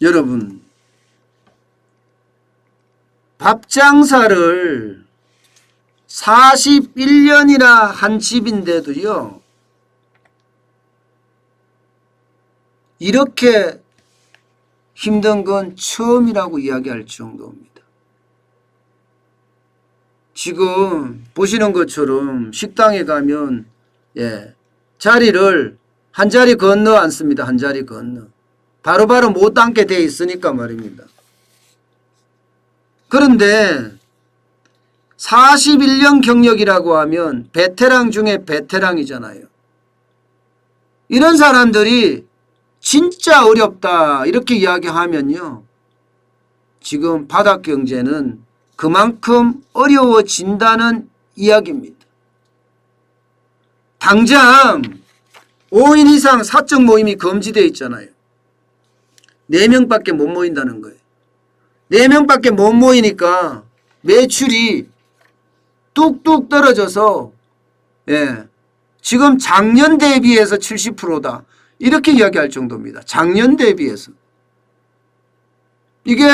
여러분, 밥 장사를 41년이나 한 집인데도요, 이렇게 힘든 건 처음이라고 이야기할 정도입니다. 지금 보시는 것처럼 식당에 가면 자리를 한 자리 건너 앉습니다. 한 자리 건너. 바로바로 못 앉게 돼 있으니까 말입니다. 그런데 41년 경력이라고 하면 베테랑 중에 베테랑이잖아요. 이런 사람들이 진짜 어렵다 이렇게 이야기하면요, 지금 바닥 경제는 그만큼 어려워진다는 이야기입니다. 당장 5인 이상 사적 모임이 금지되어 있잖아요. 4명밖에 못 모인다는 거예요. 4명밖에 못 모이니까 매출이 뚝뚝 떨어져서 지금 작년 대비해서 70%다 이렇게 이야기할 정도입니다. 작년 대비해서. 이게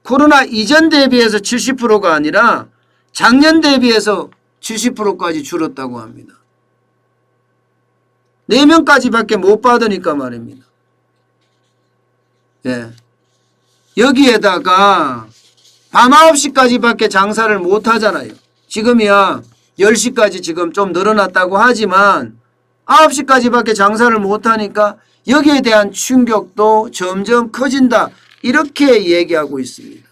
코로나 이전 대비해서 70%가 아니라 작년 대비해서 70%까지 줄었다고 합니다. 4명까지밖에 못 받으니까 말입니다. 여기에다가 밤 9시까지밖에 장사를 못 하잖아요. 지금이야 10시까지 지금 좀 늘어났다고 하지만 9시까지밖에 장사를 못 하니까 여기에 대한 충격도 점점 커진다. 이렇게 얘기하고 있습니다.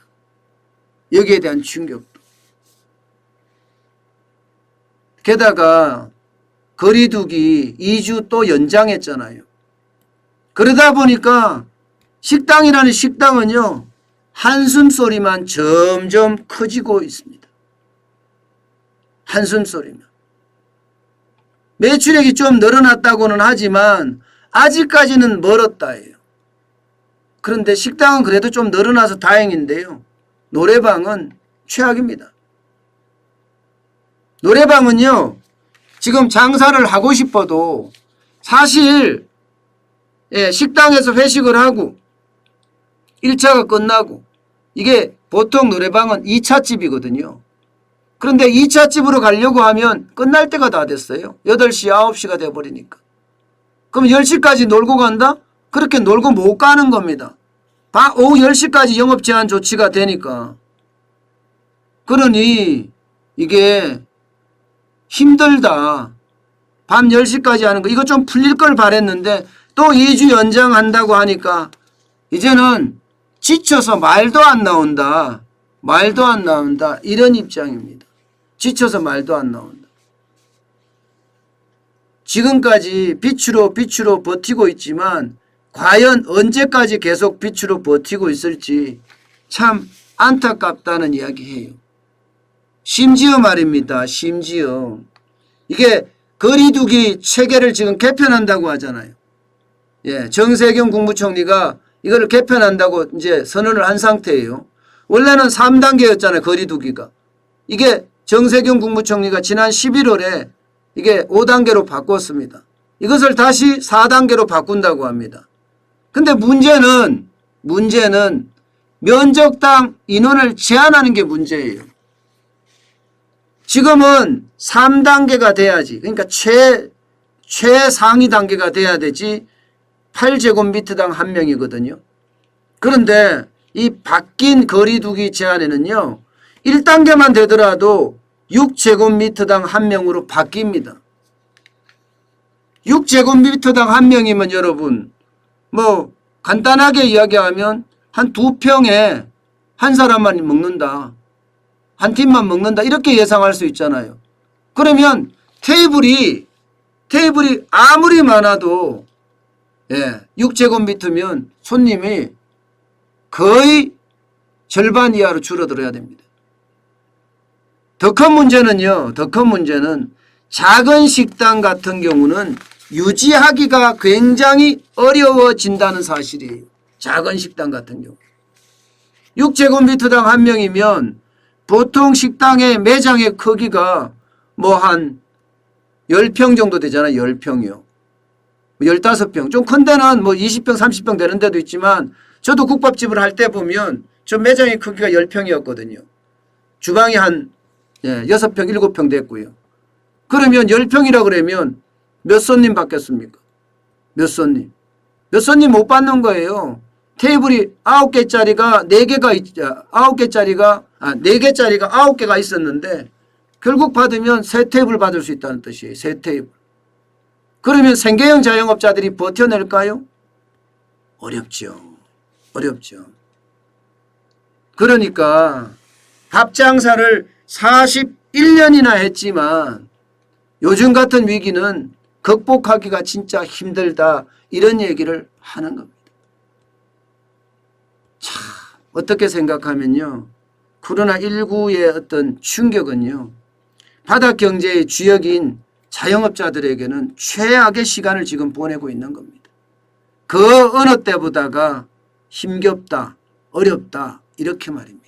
여기에 대한 충격도. 게다가 거리두기 2주 또 연장했잖아요. 그러다 보니까 식당이라는 식당은요, 한숨 소리만 점점 커지고 있습니다. 한숨 소리만. 매출액이 좀 늘어났다고는 하지만 아직까지는 멀었다예요. 그런데 식당은 그래도 좀 늘어나서 다행인데요, 노래방은 최악입니다. 노래방은요, 지금 장사를 하고 싶어도 사실 식당에서 회식을 하고 1차가 끝나고, 이게 보통 노래방은 2차 집이거든요. 그런데 2차 집으로 가려고 하면 끝날 때가 다 됐어요. 8시, 9시가 돼버리니까. 그럼 10시까지 놀고 간다? 그렇게 놀고 못 가는 겁니다. 오후 10시까지 영업 제한 조치가 되니까. 그러니 이게 힘들다. 밤 10시까지 하는 거, 이거 좀 풀릴 걸 바랬는데 또 2주 연장한다고 하니까 이제는 지쳐서 말도 안 나온다. 말도 안 나온다. 이런 입장입니다. 지쳐서 말도 안 나온다. 지금까지 빛으로 버티고 있지만 과연 언제까지 계속 빛으로 버티고 있을지 참 안타깝다는 이야기예요. 심지어 말입니다. 심지어 이게 거리두기 체계를 지금 개편한다고 하잖아요. 정세균 국무총리가 이거를 개편한다고 이제 선언을 한 상태예요. 원래는 3단계였잖아요. 거리두기가. 이게 정세균 국무총리가 지난 11월에 이게 5단계로 바꿨습니다. 이것을 다시 4단계로 바꾼다고 합니다. 근데 문제는 면적당 인원을 제한하는 게 문제예요. 지금은 3단계가 돼야지, 그러니까 최상위 단계가 돼야 되지 8제곱미터당 1명이거든요. 그런데 이 바뀐 거리두기 제한에는요, 1단계만 되더라도 6제곱미터당 1명으로 바뀝니다. 6제곱미터당 1명이면 여러분, 뭐 간단하게 이야기하면 한 2평에 한 사람만 먹는다, 한 팀만 먹는다, 이렇게 예상할 수 있잖아요. 그러면 테이블이 아무리 많아도 6제곱미터면 손님이 거의 절반 이하로 줄어들어야 됩니다. 더 큰 문제는 작은 식당 같은 경우는 유지하기가 굉장히 어려워진다는 사실이에요. 작은 식당 같은 경우. 6제곱미터당 1명이면 보통 식당의 매장의 크기가 뭐 한 10평 정도 되잖아요. 10평이요. 15평. 좀 큰 데는 뭐 20평, 30평 되는 데도 있지만 저도 국밥집을 할 때 보면 저 매장의 크기가 10평이었거든요. 주방이 한 6평, 7평 됐고요. 그러면 10평이라 그러면 몇 손님 받겠습니까? 몇 손님? 몇 손님 못 받는 거예요. 테이블이 9개짜리가 4개가 9개짜리가 4개짜리가 9개가 있었는데 결국 받으면 3테이블 받을 수 있다는 뜻이에요. 3테이블. 그러면 생계형 자영업자들이 버텨낼까요? 어렵죠. 어렵죠. 그러니까 밥 장사를 41년이나 했지만 요즘 같은 위기는 극복하기가 진짜 힘들다. 이런 얘기를 하는 겁니다. 참 어떻게 생각하면요. 코로나19의 어떤 충격은요. 바닥 경제의 주역인 자영업자들에게는 최악의 시간을 지금 보내고 있는 겁니다. 그 어느 때보다가 힘겹다, 어렵다 이렇게 말입니다.